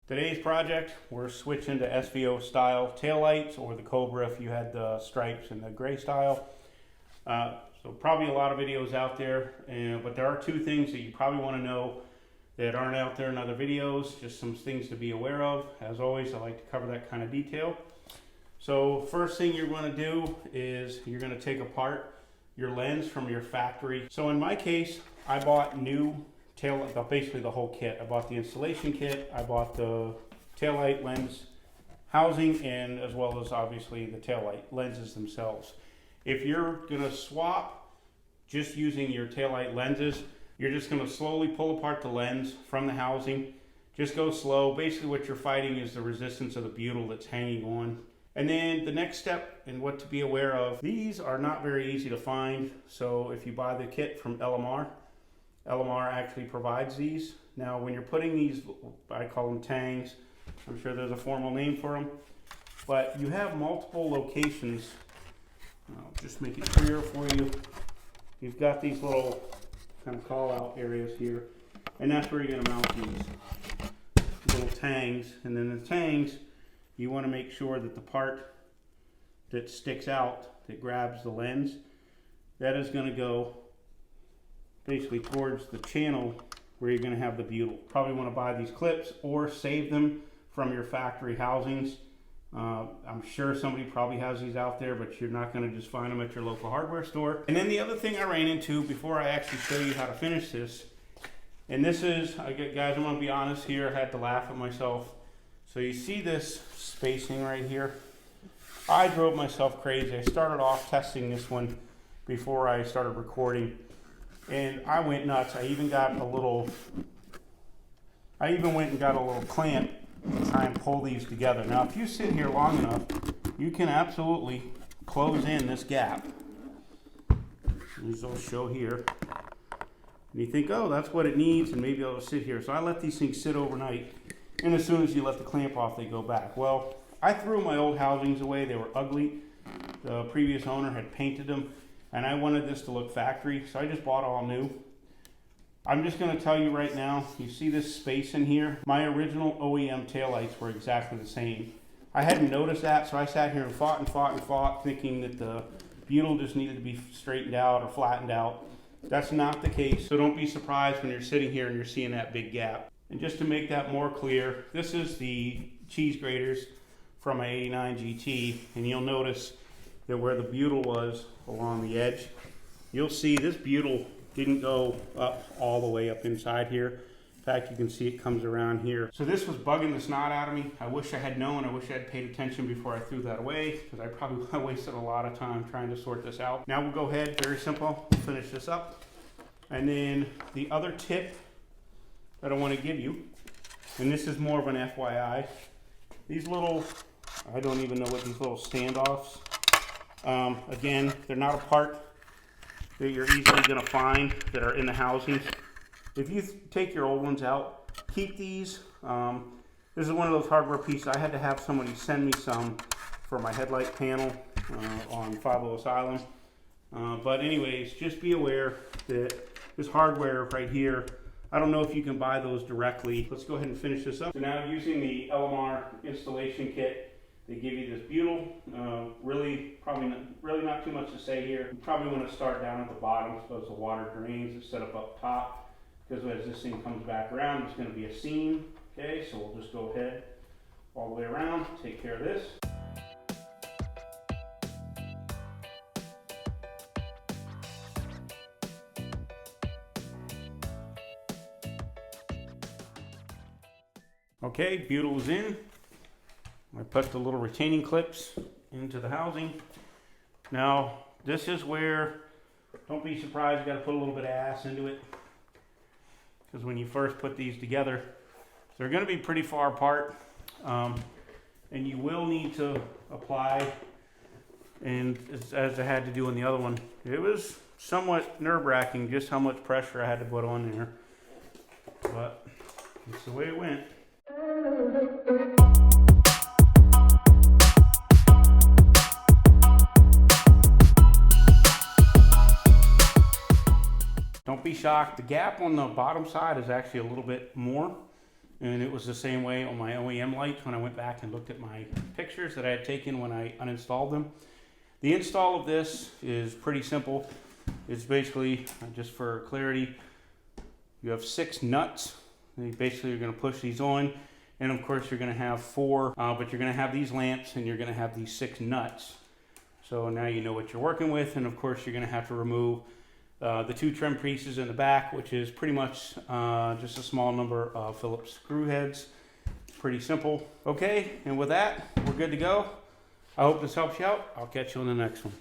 Today's project, we're switching to SVO style taillights, or the Cobra if you had the stripes and the gray style. So probably a lot of videos out there, but there are two things that you probably want to know that aren't out there in other videos, just some things to be aware of. As always, I like to cover that kind of detail. So first thing you're going to do is you're going to take apart your lens from your factory. So in my case, I bought new taillight, basically the whole kit. I bought the installation kit, I bought the taillight lens housing, and as well as obviously the taillight lenses themselves. If you're going to swap just using your taillight lenses, you're just going to slowly pull apart the lens from the housing. Just go slow. Basically what you're fighting is the resistance of the butyl that's hanging on. And then the next step and what to be aware of, these are not very easy to find. So if you buy the kit from LMR actually provides these. Now when you're putting these, I call them tangs, I'm sure there's a formal name for them, but you have multiple locations. I'll just make it clear for you. You've got these little kind of call out areas here, and that's where you're going to mount these little tangs. And then the tangs, you want to make sure that the part that sticks out, that grabs the lens, that is going to go basically towards the channel where you're going to have the butyl. Probably want to buy these clips or save them from your factory housings. I'm sure somebody probably has these out there, but you're not going to just find them at your local hardware store. And then the other thing I ran into before I actually show you how to finish this, and this is, guys, I'm going to be honest here, I had to laugh at myself. So you see this spacing right here? I drove myself crazy. I started off testing this one before I started recording, and I went nuts. I even went and got a little clamp to try and pull these together. Now if you sit here long enough, you can absolutely close in this gap. These will show here. And you think, oh, that's what it needs, and maybe I'll sit here. So I let these things sit overnight, and as soon as you let the clamp off, they go back. Well, I threw my old housings away. They were ugly. The previous owner had painted them, and I wanted this to look factory, so I just bought all new. I'm just going to tell you right now, you see this space in here? My original OEM taillights were exactly the same. I hadn't noticed that, so I sat here and fought, thinking that the butyl just needed to be straightened out or flattened out. That's not the case, so don't be surprised when you're sitting here and you're seeing that big gap. And just to make that more clear, this is the cheese graters from my '89 GT, and you'll notice that where the butyl was along the edge, you'll see this butyl didn't go up all the way up inside here. In fact, you can see it comes around here. So this was bugging the snot out of me. I wish I had known. I wish I had paid attention before I threw that away, because I probably wasted a lot of time trying to sort this out. Now we'll go ahead, very simple, we'll finish this up. And then the other tip that I want to give you, and this is more of an FYI, these little, I don't even know what these little standoffs, again, they're not a part that you're easily going to find that are in the housings. If you take your old ones out, keep these. This is one of those hardware pieces. I had to have somebody send me some for my headlight panel on 50 Asylum. But anyways, just be aware that this hardware right here, I don't know if you can buy those directly. Let's go ahead and finish this up. So now using the LMR installation kit, they give you this butyl. Really not too much to say here. You probably want to start down at the bottom so as the water drains instead of up top, because as this thing comes back around, it's going to be a seam. Okay, so we'll just go ahead all the way around, take care of this. Okay, butyl is in. I put the little retaining clips into the housing. Now, this is where, don't be surprised, you got to put a little bit of ass into it, because when you first put these together, they're going to be pretty far apart, and you will need to apply, and as I had to do on the other one, it was somewhat nerve-wracking just how much pressure I had to put on there, but it's the way it went. Don't be shocked. The gap on the bottom side is actually a little bit more And it was the same way on my OEM lights when I went back and looked at my pictures that I had taken when I uninstalled them. The install of this is pretty simple. It's basically, just for clarity, you have 6 nuts. And basically you're going to push these on, and of course you're going to have 4, but you're going to have these lamps and you're going to have these 6 nuts. So now you know what you're working with, and of course you're going to have to remove the 2 trim pieces in the back, which is pretty much just a small number of Phillips screw heads. Pretty simple. Okay, and with that, we're good to go. I hope this helps you out. I'll catch you on the next one.